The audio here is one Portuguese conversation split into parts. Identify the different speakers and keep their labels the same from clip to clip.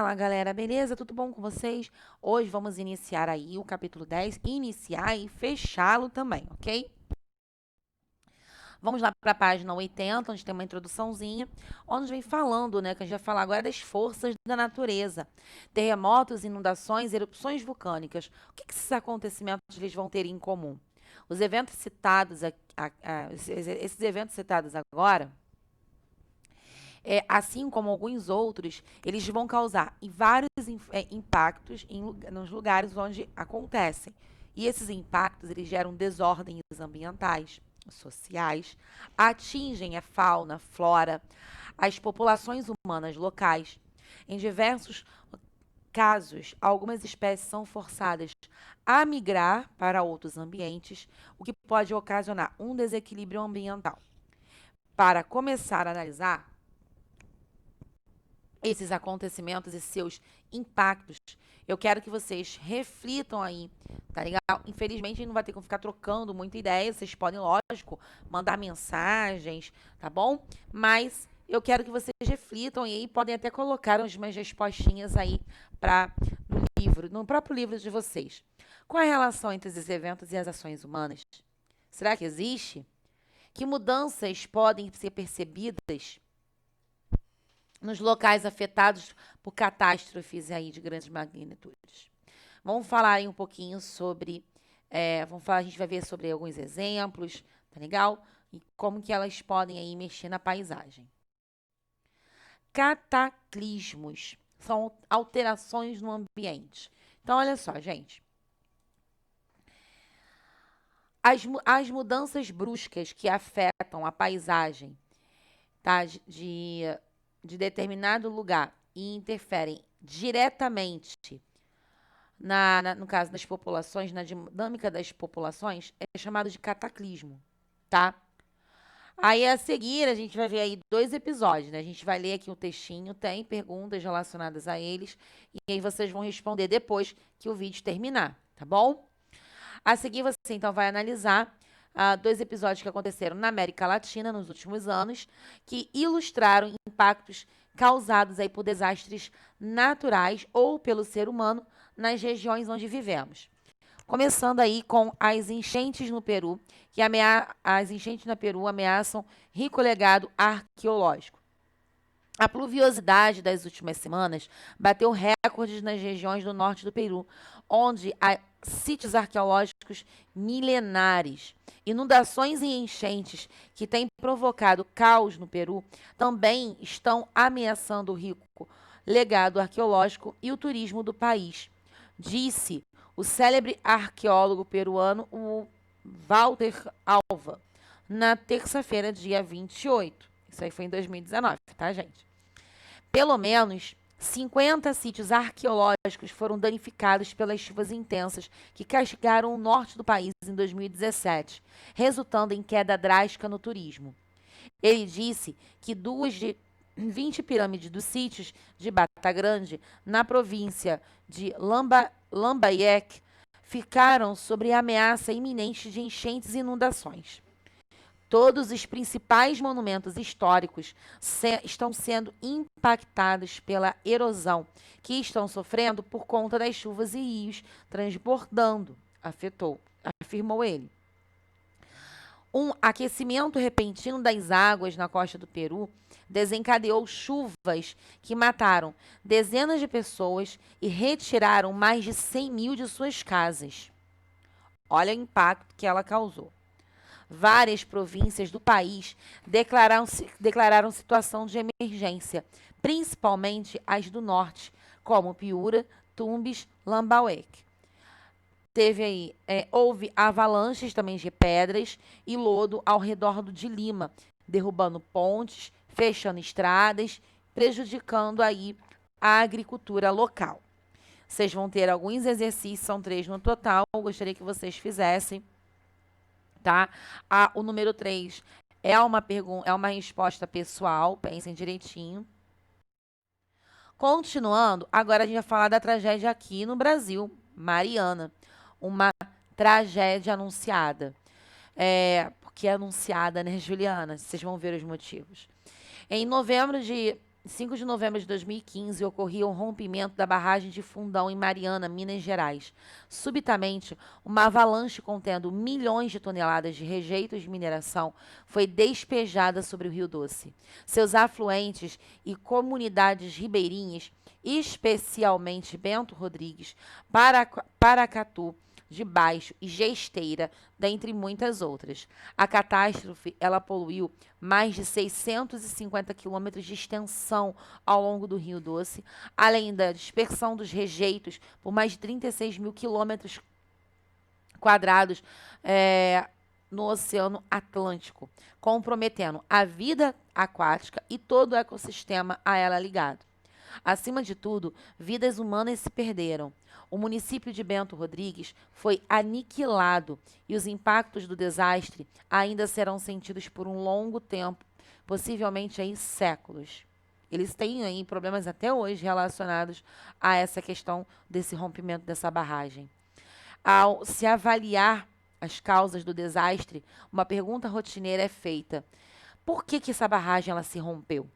Speaker 1: Fala, galera, beleza? Tudo bom com vocês? Hoje vamos iniciar aí o capítulo 10, iniciar e fechá-lo também, ok? Vamos lá para a página 80, onde tem uma introduçãozinha, onde vem falando, né, que a gente vai falar agora das forças da natureza. Terremotos, inundações, erupções vulcânicas. O que esses acontecimentos eles vão ter em comum? Os eventos citados, esses eventos citados agora, assim como alguns outros, eles vão causar vários impactos nos lugares onde acontecem. E esses impactos, eles geram desordens ambientais, sociais, atingem a fauna, flora, as populações humanas locais. Em diversos casos, algumas espécies são forçadas a migrar para outros ambientes, o que pode ocasionar um desequilíbrio ambiental. Para começar a analisar esses acontecimentos e seus impactos, eu quero que vocês reflitam aí, tá legal? Infelizmente, a gente não vai ter como ficar trocando muita ideia, vocês podem, lógico, mandar mensagens, tá bom? Mas eu quero que vocês reflitam e aí podem até colocar umas respostinhas aí no livro, no próprio livro de vocês. Qual é a relação entre esses eventos e as ações humanas? Será que existe? Que mudanças podem ser percebidas nos locais afetados por catástrofes aí de grandes magnitudes? Vamos falar aí um pouquinho sobre, a gente vai ver sobre alguns exemplos, tá legal? E como que elas podem aí mexer na paisagem. Cataclismos são alterações no ambiente. Então, olha só, gente. As mudanças bruscas que afetam a paisagem, tá, de determinado lugar e interferem diretamente no caso das populações, na dinâmica das populações, é chamado de cataclismo, tá? Aí a seguir a gente vai ver aí 2 episódios, né? A gente vai ler aqui um textinho, tem perguntas relacionadas a eles, e aí vocês vão responder depois que o vídeo terminar, tá bom? A seguir você então vai analisar 2 episódios que aconteceram na América Latina nos últimos anos, que ilustraram impactos causados aí por desastres naturais ou pelo ser humano nas regiões onde vivemos. Começando aí com as enchentes no Peru, que as enchentes no Peru ameaçam rico legado arqueológico. A pluviosidade das últimas semanas bateu recordes nas regiões do norte do Peru, onde há sítios arqueológicos milenares. Inundações e enchentes que têm provocado caos no Peru também estão ameaçando o rico legado arqueológico e o turismo do país, disse o célebre arqueólogo peruano o Walter Alva na terça-feira, dia 28. Isso aí foi em 2019, tá, gente? Pelo menos 50 sítios arqueológicos foram danificados pelas chuvas intensas que castigaram o norte do país em 2017, resultando em queda drástica no turismo. Ele disse que 2 de 20 pirâmides dos sítios de Bata Grande, na província de Lambayeque, ficaram sob ameaça iminente de enchentes e inundações. Todos os principais monumentos históricos estão sendo impactados pela erosão, que estão sofrendo por conta das chuvas e rios transbordando, afirmou ele. Um aquecimento repentino das águas na costa do Peru desencadeou chuvas que mataram dezenas de pessoas e retiraram mais de 100 mil de suas casas. Olha o impacto que ela causou. Várias províncias do país declararam situação de emergência, principalmente as do norte, como Piura, Tumbes, Lambayeque. Houve avalanches também de pedras e lodo ao redor de Lima, derrubando pontes, fechando estradas, prejudicando aí a agricultura local. Vocês vão ter alguns exercícios, são 3 no total, eu gostaria que vocês fizessem, tá? O número 3 é uma resposta pessoal, pensem direitinho. Continuando, agora a gente vai falar da tragédia aqui no Brasil, Mariana. Uma tragédia anunciada. Porque é anunciada, né, Juliana? Vocês vão ver os motivos. Em novembro de 5 de novembro de 2015, ocorria o rompimento da barragem de Fundão em Mariana, Minas Gerais. Subitamente, uma avalanche contendo milhões de toneladas de rejeitos de mineração foi despejada sobre o Rio Doce. Seus afluentes e comunidades ribeirinhas, especialmente Bento Rodrigues, Paracatu de Baixo e Gesteira, dentre muitas outras. A catástrofe, ela poluiu mais de 650 quilômetros de extensão ao longo do Rio Doce, além da dispersão dos rejeitos por mais de 36 mil quilômetros quadrados no Oceano Atlântico, comprometendo a vida aquática e todo o ecossistema a ela ligado. Acima de tudo, vidas humanas se perderam. O município de Bento Rodrigues foi aniquilado e os impactos do desastre ainda serão sentidos por um longo tempo, possivelmente aí séculos. Eles têm aí problemas até hoje relacionados a essa questão desse rompimento dessa barragem. Ao se avaliar as causas do desastre, uma pergunta rotineira é feita: por que essa barragem ela se rompeu?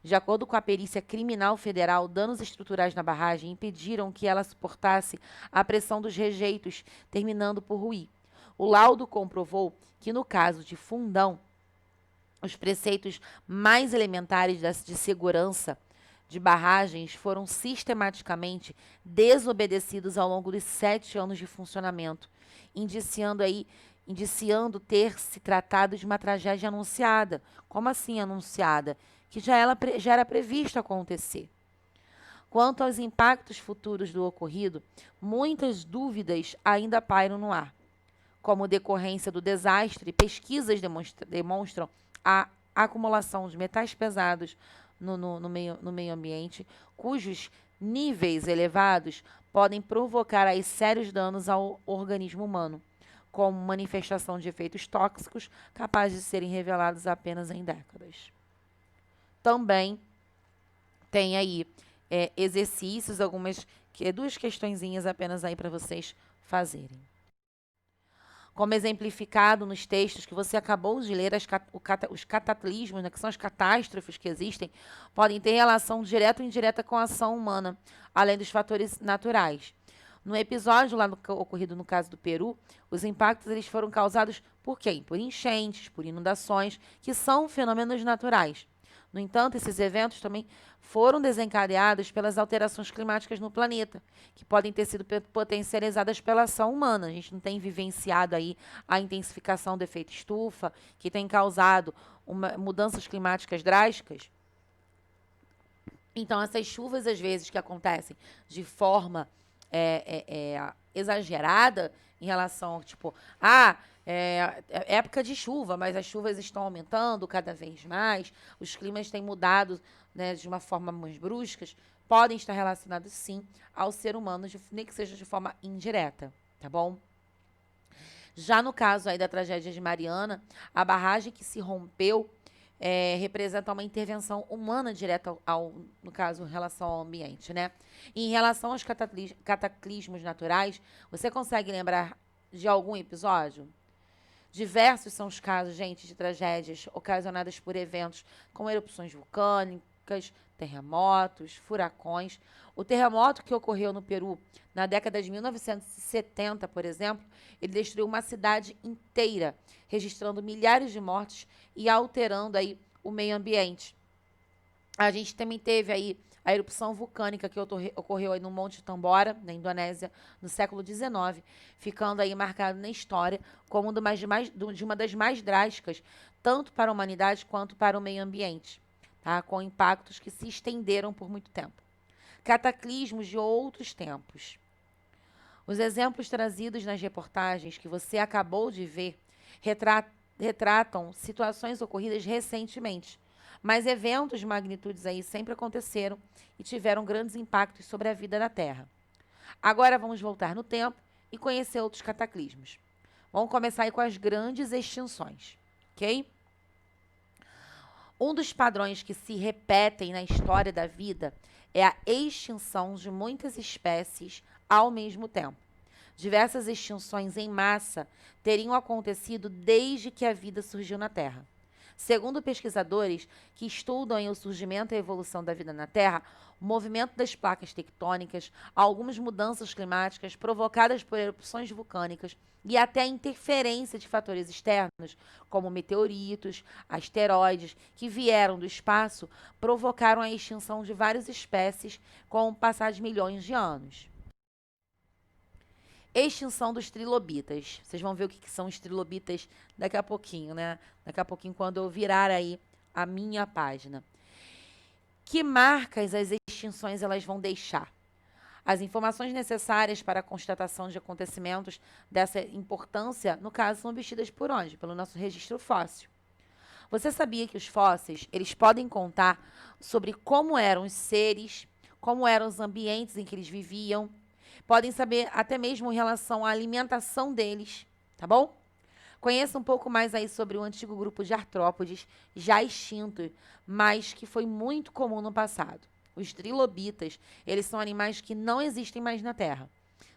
Speaker 1: De acordo com a perícia criminal federal, danos estruturais na barragem impediram que ela suportasse a pressão dos rejeitos, terminando por ruir. O laudo comprovou que, no caso de Fundão, os preceitos mais elementares de segurança de barragens foram sistematicamente desobedecidos ao longo dos 7 anos de funcionamento, indiciando ter se tratado de uma tragédia anunciada. Como assim anunciada? Que já era previsto acontecer. Quanto aos impactos futuros do ocorrido, muitas dúvidas ainda pairam no ar. Como decorrência do desastre, pesquisas demonstram a acumulação de metais pesados no meio ambiente, cujos níveis elevados podem provocar aí sérios danos ao organismo humano, como manifestação de efeitos tóxicos capazes de serem revelados apenas em décadas. Também tem aí exercícios, duas questõezinhas apenas aí para vocês fazerem. Como exemplificado nos textos que você acabou de ler, os cataclismos, né, que são as catástrofes que existem, podem ter relação direta ou indireta com a ação humana, além dos fatores naturais. No episódio ocorrido no caso do Peru, os impactos eles foram causados por quem? Por enchentes, por inundações, que são fenômenos naturais. No entanto, esses eventos também foram desencadeados pelas alterações climáticas no planeta, que podem ter sido potencializadas pela ação humana. A gente não tem vivenciado aí a intensificação do efeito estufa, que tem causado mudanças climáticas drásticas. Então, essas chuvas, às vezes, que acontecem de forma exagerada em relação, tipo, época de chuva, mas as chuvas estão aumentando cada vez mais, os climas têm mudado, né, de uma forma mais brusca, podem estar relacionados, sim, ao ser humano, nem que seja de forma indireta, tá bom? Já no caso aí da tragédia de Mariana, a barragem que se rompeu representa uma intervenção humana direta no caso, em relação ao ambiente, né? E em relação aos cataclismos naturais, você consegue lembrar de algum episódio? Diversos são os casos, gente, de tragédias ocasionadas por eventos como erupções vulcânicas, terremotos, furacões. O terremoto que ocorreu no Peru na década de 1970, por exemplo, ele destruiu uma cidade inteira, registrando milhares de mortes e alterando aí o meio ambiente. A gente também teve aí a erupção vulcânica que ocorreu aí no Monte Tambora, na Indonésia, no século XIX, ficando aí marcado na história como de uma das mais drásticas, tanto para a humanidade quanto para o meio ambiente, tá? Com impactos que se estenderam por muito tempo. Cataclismos de outros tempos. Os exemplos trazidos nas reportagens que você acabou de ver retratam situações ocorridas recentemente, mas eventos de magnitudes aí sempre aconteceram e tiveram grandes impactos sobre a vida na Terra. Agora vamos voltar no tempo e conhecer outros cataclismos. Vamos começar aí com as grandes extinções, ok? Um dos padrões que se repetem na história da vida é a extinção de muitas espécies ao mesmo tempo. Diversas extinções em massa teriam acontecido desde que a vida surgiu na Terra. Segundo pesquisadores que estudam o surgimento e a evolução da vida na Terra, o movimento das placas tectônicas, algumas mudanças climáticas provocadas por erupções vulcânicas e até a interferência de fatores externos, como meteoritos, asteroides, que vieram do espaço, provocaram a extinção de várias espécies com o passar de milhões de anos. Extinção dos trilobitas. Vocês vão ver o que são os trilobitas daqui a pouquinho, né? Daqui a pouquinho, quando eu virar aí a minha página. Que marcas as extinções elas vão deixar? As informações necessárias para a constatação de acontecimentos dessa importância, no caso, são obtidas por onde? Pelo nosso registro fóssil. Você sabia que os fósseis, eles podem contar sobre como eram os seres, como eram os ambientes em que eles viviam, podem saber até mesmo em relação à alimentação deles, tá bom? Conheça um pouco mais aí sobre o antigo grupo de artrópodes, já extinto, mas que foi muito comum no passado. Os trilobitas, eles são animais que não existem mais na Terra.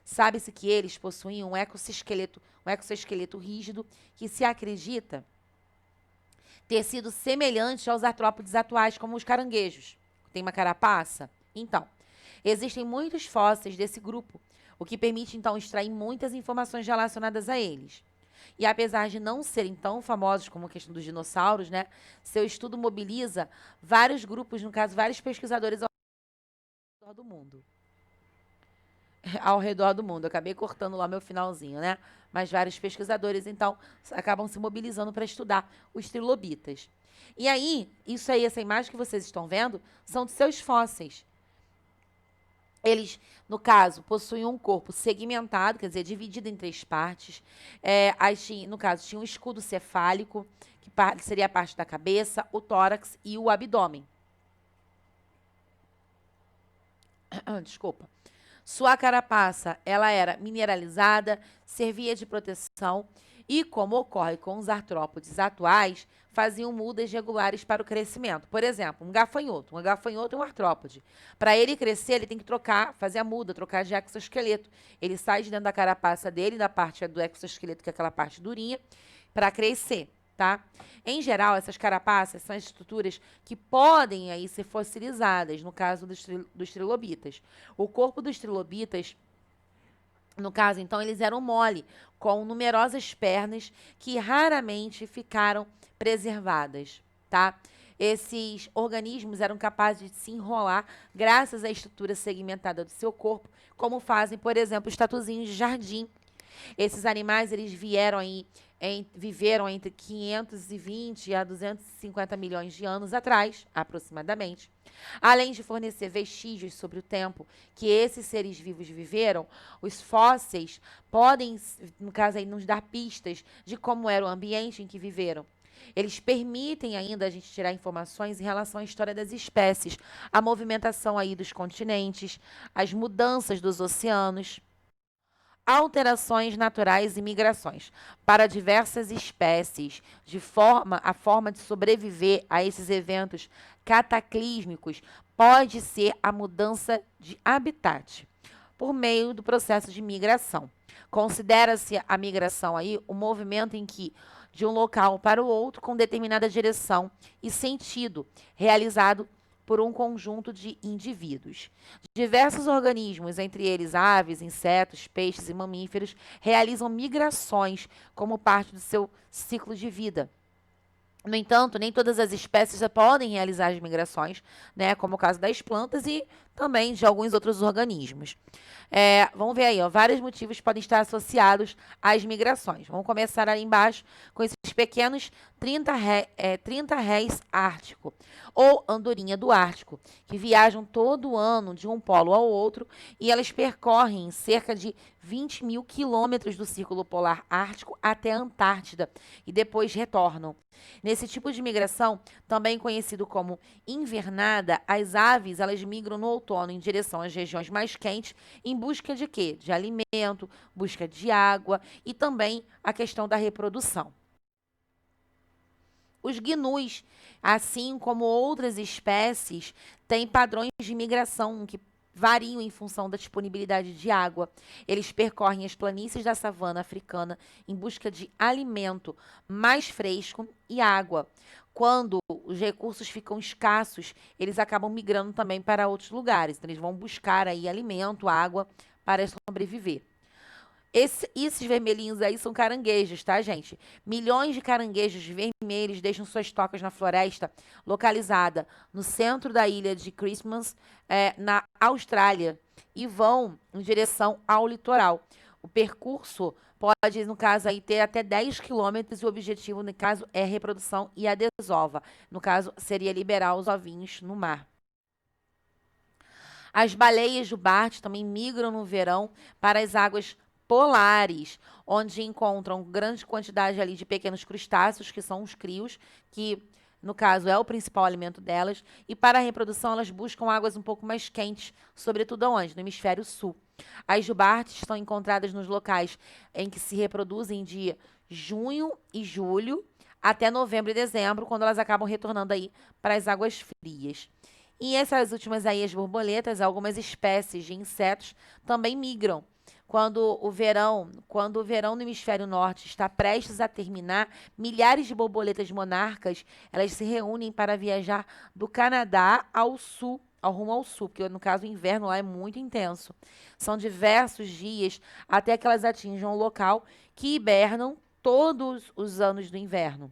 Speaker 1: Sabe-se que eles possuíam um exoesqueleto rígido que se acredita ter sido semelhante aos artrópodes atuais, como os caranguejos. Tem uma carapaça? Então, existem muitos fósseis desse grupo, o que permite, então, extrair muitas informações relacionadas a eles. E apesar de não serem tão famosos como a questão dos dinossauros, né, seu estudo mobiliza vários grupos, no caso, vários pesquisadores ao redor do mundo. Ao redor do mundo. Eu acabei cortando lá meu finalzinho, né? Mas vários pesquisadores, então, acabam se mobilizando para estudar os trilobitas. E aí, isso aí, essa imagem que vocês estão vendo, são de seus fósseis. Eles, no caso, possuem um corpo segmentado, quer dizer, dividido em 3 partes. No caso, tinha um escudo cefálico, que seria a parte da cabeça, o tórax e o abdômen. Desculpa. Sua carapaça, ela era mineralizada, servia de proteção e, como ocorre com os artrópodes atuais, faziam mudas regulares para o crescimento. Por exemplo, um gafanhoto. Um gafanhoto é um artrópode. Para ele crescer, ele tem que fazer a muda, trocar de exoesqueleto. Ele sai de dentro da carapaça dele, da parte do exoesqueleto, que é aquela parte durinha, para crescer. Tá? Em geral, essas carapaças são as estruturas que podem aí ser fossilizadas, no caso dos trilobitas. O corpo dos trilobitas, no caso, então, eles eram mole, com numerosas pernas que raramente ficaram preservadas, tá? Esses organismos eram capazes de se enrolar graças à estrutura segmentada do seu corpo, como fazem, por exemplo, os tatuzinhos de jardim. Esses animais, eles viveram entre 520 a 250 milhões de anos atrás, aproximadamente. Além de fornecer vestígios sobre o tempo que esses seres vivos viveram, os fósseis podem, no caso aí, nos dar pistas de como era o ambiente em que viveram. Eles permitem ainda a gente tirar informações em relação à história das espécies, a movimentação aí dos continentes, as mudanças dos oceanos, alterações naturais e migrações para diversas espécies, a forma de sobreviver a esses eventos cataclísmicos pode ser a mudança de habitat por meio do processo de migração. Considera-se a migração aí o movimento em que de um local para o outro com determinada direção e sentido, realizado por um conjunto de indivíduos. Diversos organismos, entre eles aves, insetos, peixes e mamíferos, realizam migrações como parte do seu ciclo de vida. No entanto, nem todas as espécies podem realizar as migrações, né, como o caso das plantas e também de alguns outros organismos. Vamos ver aí, ó, vários motivos podem estar associados às migrações. Vamos começar ali embaixo com esses pequenos 30 réis ártico, ou andorinha do Ártico, que viajam todo ano de um polo ao outro e elas percorrem cerca de 20 mil quilômetros do Círculo Polar Ártico até a Antártida e depois retornam. Nesse tipo de migração, também conhecido como invernada, as aves elas migram no outono em direção às regiões mais quentes em busca de quê? De alimento, busca de água e também a questão da reprodução. Os gnus, assim como outras espécies, têm padrões de migração que variam em função da disponibilidade de água. Eles percorrem as planícies da savana africana em busca de alimento mais fresco e água. quando os recursos ficam escassos, eles acabam migrando também para outros lugares. Então, eles vão buscar aí alimento, água para sobreviver. Esses vermelhinhos aí são caranguejos, tá, gente? Milhões de caranguejos vermelhos deixam suas tocas na floresta, localizada no centro da ilha de Christmas, na Austrália, e vão em direção ao litoral. O percurso pode, no caso, aí, ter até 10 quilômetros e o objetivo, no caso, é reprodução e a desova. No caso, seria liberar os ovinhos no mar. As baleias jubarte também migram no verão para as águas polares, onde encontram grande quantidade ali de pequenos crustáceos, que são os crios, que no caso é o principal alimento delas, e para a reprodução elas buscam águas um pouco mais quentes, sobretudo onde? No hemisfério sul. As jubartes estão encontradas nos locais em que se reproduzem de junho e julho até novembro e dezembro, quando elas acabam retornando aí para as águas frias. E essas últimas aí, as borboletas, algumas espécies de insetos também migram. Quando o verão no hemisfério norte está prestes a terminar, milhares de borboletas monarcas, elas se reúnem para viajar do Canadá ao sul, ao rumo ao sul, porque no caso o inverno lá é muito intenso. São diversos dias até que elas atinjam o local que hibernam todos os anos do inverno.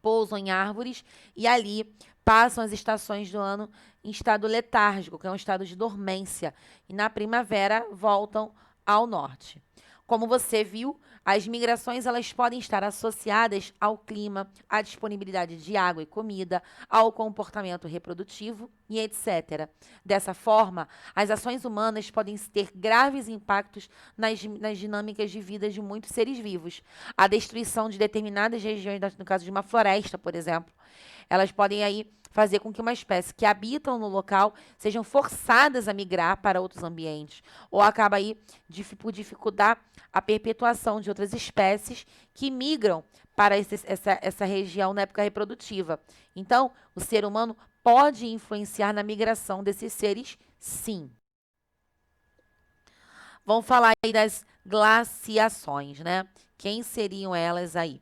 Speaker 1: Pousam em árvores e ali passam as estações do ano em estado letárgico, que é um estado de dormência, e na primavera voltam ao norte. Como você viu, as migrações elas podem estar associadas ao clima, à disponibilidade de água e comida, ao comportamento reprodutivo e etc. Dessa forma, as ações humanas podem ter graves impactos nas dinâmicas de vida de muitos seres vivos. A destruição de determinadas regiões, no caso de uma floresta, por exemplo, elas podem aí fazer com que uma espécie que habitam no local sejam forçadas a migrar para outros ambientes, ou acaba aí por dificultar a perpetuação de outras espécies que migram para essa região na época reprodutiva. Então, o ser humano pode influenciar na migração desses seres, sim. Vamos falar aí das glaciações, né? Quem seriam elas aí?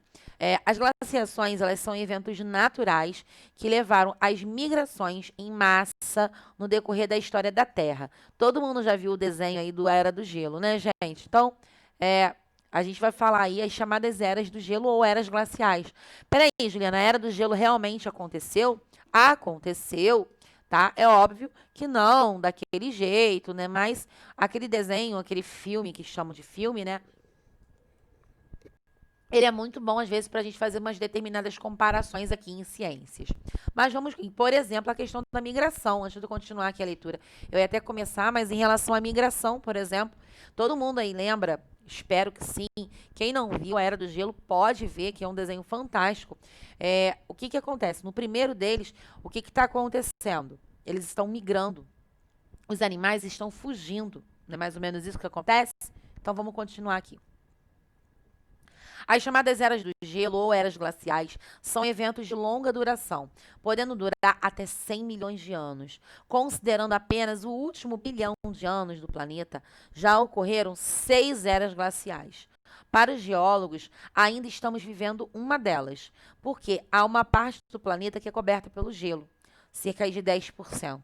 Speaker 1: As glaciações, elas são eventos naturais que levaram às migrações em massa no decorrer da história da Terra. Todo mundo já viu o desenho aí do Era do Gelo, né, gente? Então, a gente vai falar aí as chamadas eras do gelo ou eras glaciais. Peraí, Juliana, a Era do Gelo realmente aconteceu? Aconteceu, tá? É óbvio que não daquele jeito, né? Mas aquele desenho, aquele filme que chamam de filme, né? Ele é muito bom, às vezes, para a gente fazer umas determinadas comparações aqui em ciências. Mas vamos, por exemplo, a questão da migração. Antes de eu continuar aqui a leitura, eu ia até começar, mas em relação à migração, por exemplo, todo mundo aí lembra, espero que sim. Quem não viu a Era do Gelo pode ver, que é um desenho fantástico. O que acontece? No primeiro deles, o que está acontecendo? Eles estão migrando. Os animais estão fugindo. Não é mais ou menos isso que acontece? Então vamos continuar aqui. As chamadas eras do gelo ou eras glaciais são eventos de longa duração, podendo durar até 100 milhões de anos. Considerando apenas o último bilhão de anos do planeta, já ocorreram 6 eras glaciais. Para os geólogos, ainda estamos vivendo uma delas, porque há uma parte do planeta que é coberta pelo gelo, cerca de 10%.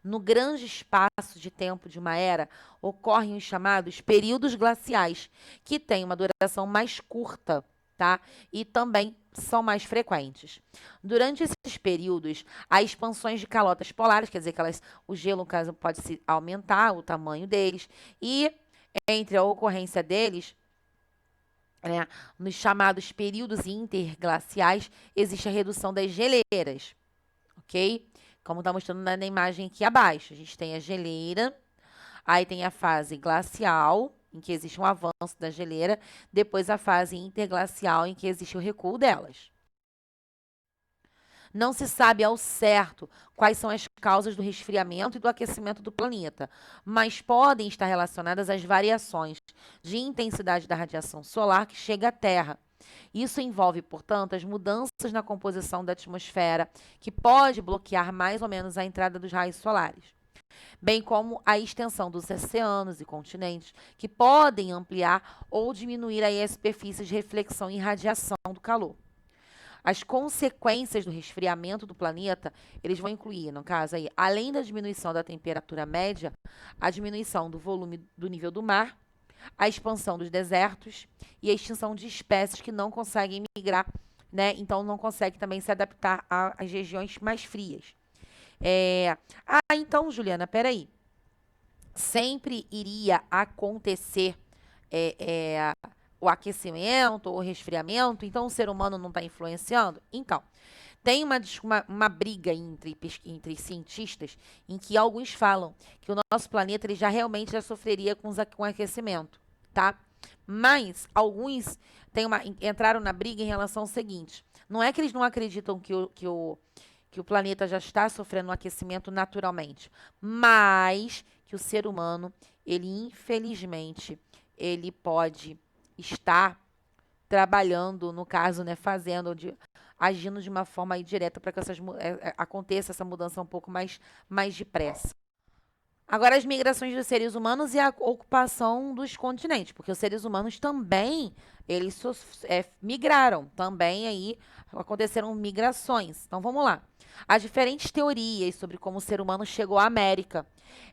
Speaker 1: No grande espaço de tempo de uma era, ocorrem os chamados períodos glaciais, que têm uma duração mais curta, tá? E também são mais frequentes. Durante esses períodos, há expansões de calotas polares, quer dizer que o gelo, no caso, pode se aumentar o tamanho deles, e entre a ocorrência deles, nos chamados períodos interglaciais, existe a redução das geleiras, ok? Como está mostrando na imagem aqui abaixo. A gente tem a geleira, aí tem a fase glacial, em que existe um avanço da geleira, depois a fase interglacial, em que existe o recuo delas. Não se sabe ao certo quais são as causas do resfriamento e do aquecimento do planeta, mas podem estar relacionadas às variações de intensidade da radiação solar que chega à Terra. Isso envolve, portanto, as mudanças na composição da atmosfera, que pode bloquear mais ou menos a entrada dos raios solares, bem como a extensão dos oceanos e continentes, que podem ampliar ou diminuir aí as superfícies de reflexão e radiação do calor. As consequências do resfriamento do planeta, eles vão incluir, no caso aí, além da diminuição da temperatura média, a diminuição do volume do nível do mar, a expansão dos desertos e a extinção de espécies que não conseguem migrar, né? Então não conseguem também se adaptar às regiões mais frias. Então, Juliana, peraí. Sempre iria acontecer é, é, o aquecimento ou o resfriamento, então o ser humano não está influenciando? Então, tem uma briga entre cientistas em que alguns falam que o nosso planeta ele já realmente já sofreria com aquecimento, tá? Mas alguns entraram na briga em relação ao seguinte: não é que eles não acreditam que o planeta já está sofrendo um aquecimento naturalmente, mas que o ser humano, ele infelizmente, ele pode estar trabalhando, no caso, né, agindo de uma forma aí direta para que aconteça essa mudança um pouco mais depressa. Agora, as migrações dos seres humanos e a ocupação dos continentes, porque os seres humanos também, eles migraram, também aí aconteceram migrações. Então, vamos lá. As diferentes teorias sobre como o ser humano chegou à América,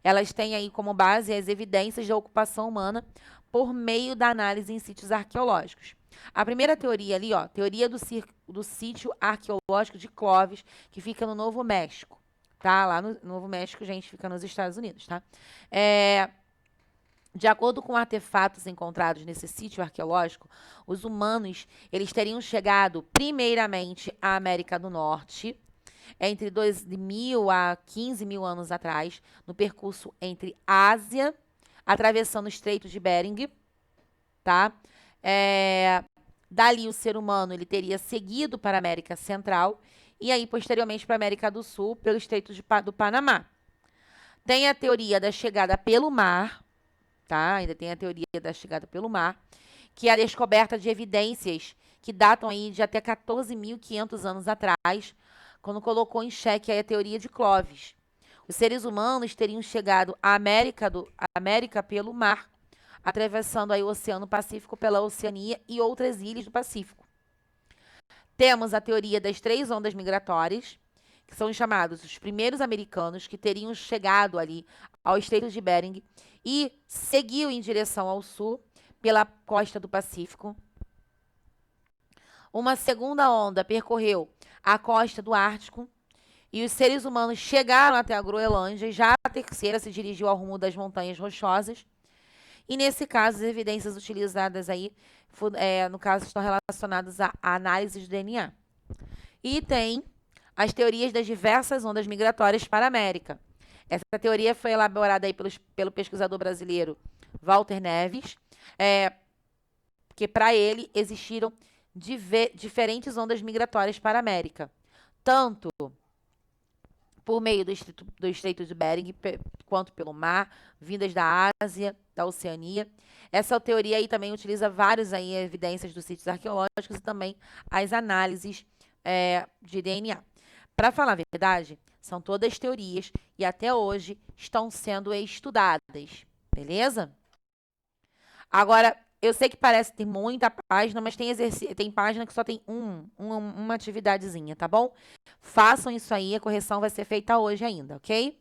Speaker 1: elas têm aí como base as evidências da ocupação humana por meio da análise em sítios arqueológicos. A primeira teoria ali, ó, teoria do sítio arqueológico de Clovis, que fica no Novo México. Tá? Lá no Novo México, gente, fica nos Estados Unidos, tá? De acordo com artefatos encontrados nesse sítio arqueológico, os humanos, eles teriam chegado primeiramente à América do Norte, entre 2.000 a 15.000 anos atrás, no percurso entre Ásia, atravessando o Estreito de Bering, tá? Dali o ser humano ele teria seguido para a América Central e aí posteriormente para a América do Sul pelo Estreito do Panamá. Tem a teoria da chegada pelo mar, tá? Ainda tem a teoria da chegada pelo mar, que é a descoberta de evidências que datam aí de até 14.500 anos atrás, quando colocou em xeque aí a teoria de Clovis. Os seres humanos teriam chegado à América pelo mar, atravessando aí o Oceano Pacífico pela Oceania e outras ilhas do Pacífico. Temos a teoria das 3 ondas migratórias, que são chamados os primeiros americanos que teriam chegado ali ao Estreito de Bering e seguiu em direção ao sul pela costa do Pacífico. Uma segunda onda percorreu a costa do Ártico e os seres humanos chegaram até a Groenlândia e já a terceira se dirigiu ao rumo das Montanhas Rochosas. E nesse caso, as evidências utilizadas aí, no caso, estão relacionadas à análise de DNA. E tem as teorias das diversas ondas migratórias para a América. Essa teoria foi elaborada aí pelo pesquisador brasileiro Walter Neves, que para ele existiram diferentes ondas migratórias para a América, tanto por meio do Estreito de Bering, quanto pelo mar, vindas da Ásia, da Oceania. Essa teoria aí também utiliza várias aí evidências dos sítios arqueológicos e também as análises de DNA. Para falar a verdade, são todas teorias e até hoje estão sendo estudadas, beleza? Agora, eu sei que parece ter muita página, mas tem página que só tem uma atividadezinha, tá bom? Façam isso aí, a correção vai ser feita hoje ainda, ok?